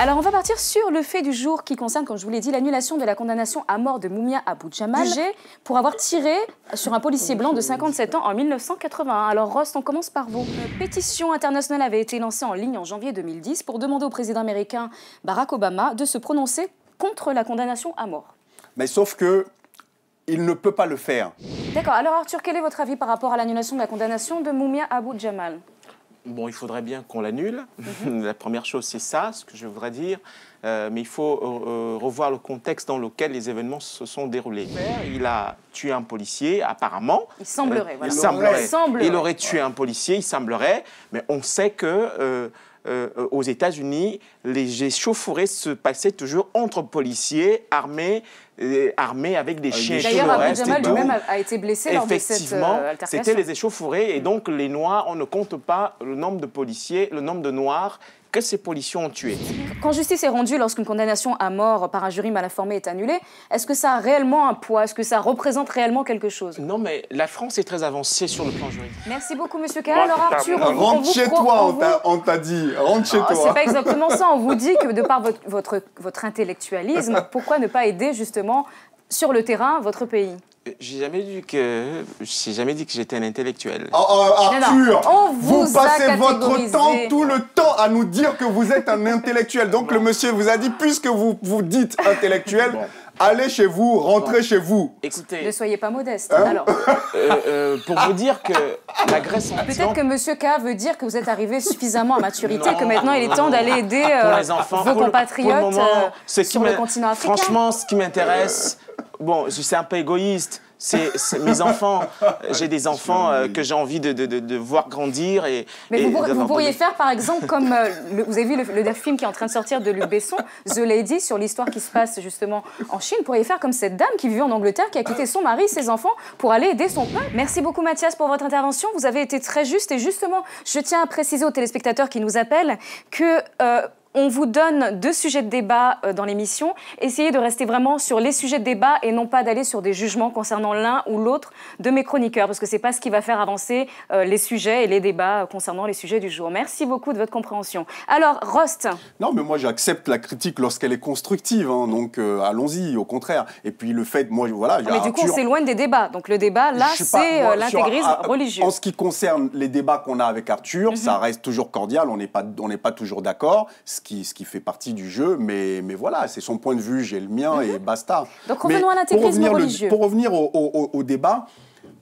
Alors on va partir sur le fait du jour qui concerne, comme je vous l'ai dit, l'annulation de la condamnation à mort de Mumia Abu Jamal pour avoir tiré sur un policier blanc de 57 ans en 1981. Alors Rost, on commence par vous. Une pétition internationale avait été lancée en ligne en janvier 2010 pour demander au président américain Barack Obama de se prononcer contre la condamnation à mort. Mais sauf que il ne peut pas le faire. D'accord. Alors Arthur, quel est votre avis par rapport à l'annulation de la condamnation de Mumia Abu Jamal? Bon, il faudrait bien qu'on l'annule. La première chose, c'est ça, ce que je voudrais dire. Mais il faut revoir le contexte dans lequel les événements se sont déroulés. Il a tué un policier, apparemment. Il semblerait, voilà. Il aurait tué un policier, il semblerait. Mais on sait que aux États-Unis, les échauffourées se passaient toujours entre policiers armés avec des chiens. D'ailleurs, Abu Jamal lui-même a été blessé lors de cette altercation. C'était les échauffourées. Et donc, les Noirs, on ne compte pas le nombre de policiers, le nombre de Noirs que ces policiers ont tués. Quand justice est rendue lorsqu'une condamnation à mort par un jury mal informé est annulée, est-ce que ça a réellement un poids? Est-ce que ça représente réellement quelque chose? Non, mais la France est très avancée sur le plan juridique. Merci beaucoup, Monsieur K. Alors Arthur, rentre chez toi, on t'a dit. Rentre chez toi. C'est pas exactement ça. On vous dit que de par votre intellectualisme, pourquoi ne pas aider justement sur le terrain votre pays? J'ai jamais dit que j'étais un intellectuel. Arthur, vous passez votre temps, catégorisé. tout le temps à nous dire que vous êtes un intellectuel. Donc le monsieur vous a dit, puisque vous vous dites intellectuel, allez chez vous, rentrez chez vous. Écoutez, Ne soyez pas modeste. Alors, pour vous dire que la Grèce antique... peut-être que Monsieur K veut dire que vous êtes arrivé suffisamment à maturité, que maintenant il est temps d'aller aider les enfants, vos compatriotes sur le continent africain. Franchement, ce qui m'intéresse, bon, c'est un peu égoïste. C'est mes enfants. J'ai des enfants que j'ai envie de voir grandir. Mais vous pourriez faire, par exemple, comme vous avez vu le film qui est en train de sortir de Luc Besson, The Lady, sur l'histoire qui se passe justement en Chine. Vous pourriez faire comme cette dame qui vivait en Angleterre, qui a quitté son mari, ses enfants, pour aller aider son peuple. Merci beaucoup, Mathias, pour votre intervention. Vous avez été très juste. Et justement, je tiens à préciser aux téléspectateurs qui nous appellent que... on vous donne 2 sujets de débat dans l'émission. Essayez de rester vraiment sur les sujets de débat et non pas d'aller sur des jugements concernant l'un ou l'autre de mes chroniqueurs, parce que c'est pas ce qui va faire avancer les sujets et les débats concernant les sujets du jour. Merci beaucoup de votre compréhension. Alors, Rost. Non, mais moi j'accepte la critique lorsqu'elle est constructive, hein, donc allons-y, au contraire. Et puis le fait, moi, voilà... Mais du coup, on s'éloigne des débats. Donc le débat, là, c'est l'intégrisme religieux. En ce qui concerne les débats qu'on a avec Arthur, ça reste toujours cordial, on n'est pas toujours d'accord, ce qui fait partie du jeu, mais voilà, c'est son point de vue, j'ai le mien et basta. Donc revenons à l'intégrisme religieux. Pour revenir au débat,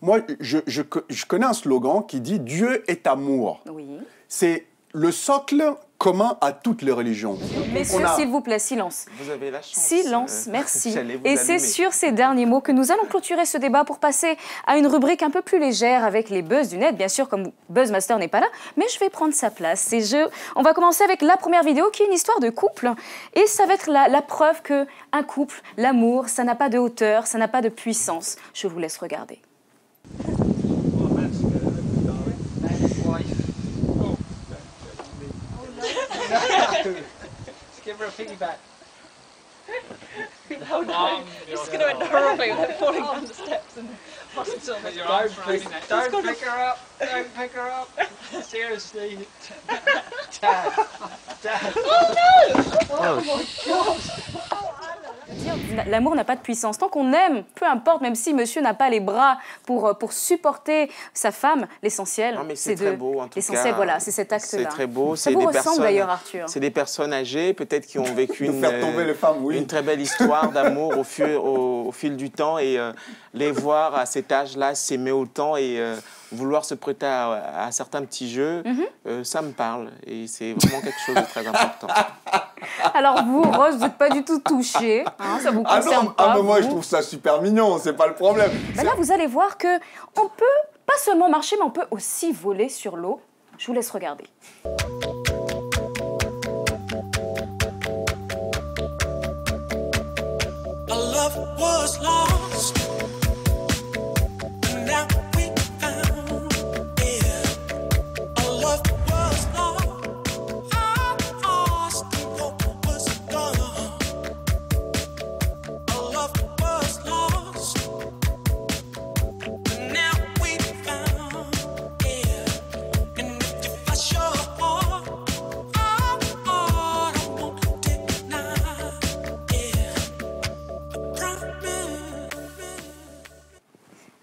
moi, je connais un slogan qui dit « Dieu est amour ». Oui. C'est le socle commun à toutes les religions. Messieurs, s'il vous plaît, silence. Vous avez la chance. Silence, merci. Et c'est sur ces derniers mots que nous allons clôturer ce débat pour passer à une rubrique un peu plus légère avec les buzz du net. Bien sûr, comme Buzzmaster n'est pas là, mais je vais prendre sa place. On va commencer avec la première vidéo qui est une histoire de couple. Et ça va être la preuve qu'un couple, l'amour, ça n'a pas de hauteur, ça n'a pas de puissance. Je vous laisse regarder. Just give her a piggyback. No, no. It's just going to end horribly with her falling down the steps and crossing silver. Don't pick her up. Don't pick her up. Seriously. Dad. Dad. Oh no! Oh my God. L'amour n'a pas de puissance. Tant qu'on aime, peu importe, même si monsieur n'a pas les bras pour supporter sa femme, l'essentiel, c'est très beau, en tout cas. L'essentiel, voilà, c'est cet acte-là. C'est très beau. Ça vous ressemble d'ailleurs, Arthur. C'est des personnes âgées, peut-être qui ont vécu une très belle histoire d'amour au fil du temps. Et les voir à cet âge-là s'aimer autant et vouloir se prêter à certains petits jeux, ça me parle. Et c'est vraiment quelque chose de très important. Alors vous, Rose, vous n'êtes pas du tout touchée, hein, ça vous concerne pas. Mais moi, je trouve ça super mignon, c'est pas le problème. Ben là, vous allez voir que on peut pas seulement marcher, mais on peut aussi voler sur l'eau. Je vous laisse regarder.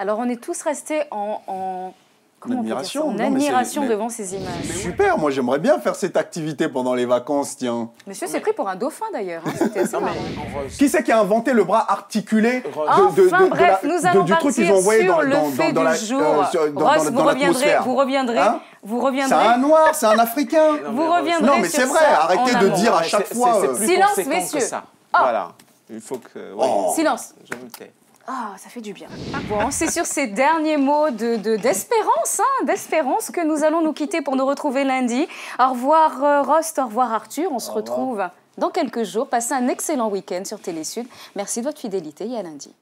Alors, on est tous restés en comment on peut dire ça, admiration. en Non, mais admiration mais- devant ces images. Super, moi j'aimerais bien faire cette activité pendant les vacances, tiens. Monsieur s'est pris pour un dauphin d'ailleurs. Hein. C'était assez Non, marrant. mais Rose, Qui c'est qui a inventé le bras articulé Enfin bref, nous allons du truc qu'ils partir ont envoyé sur dans, le dans, fait dans la, du jour. dans Ross, vous reviendrez, l'atmosphère. vous reviendrez, Hein vous C'est reviendrez. un noir, c'est un africain. Vous reviendrez Non, mais sur c'est vrai, ça arrêtez en de amont. dire à chaque fois. C'est plus Silence, conséquent messieurs. que ça. Oh. Voilà. Il faut que... oui, Oh. Silence. je me tais. Ah, ça fait du bien. Bon, c'est sur ces derniers mots d'espérance, d'espérance que nous allons nous quitter pour nous retrouver lundi. Au revoir Rost, au revoir Arthur. On se retrouve dans quelques jours. Passez un excellent week-end sur Télé Sud. Merci de votre fidélité et à lundi.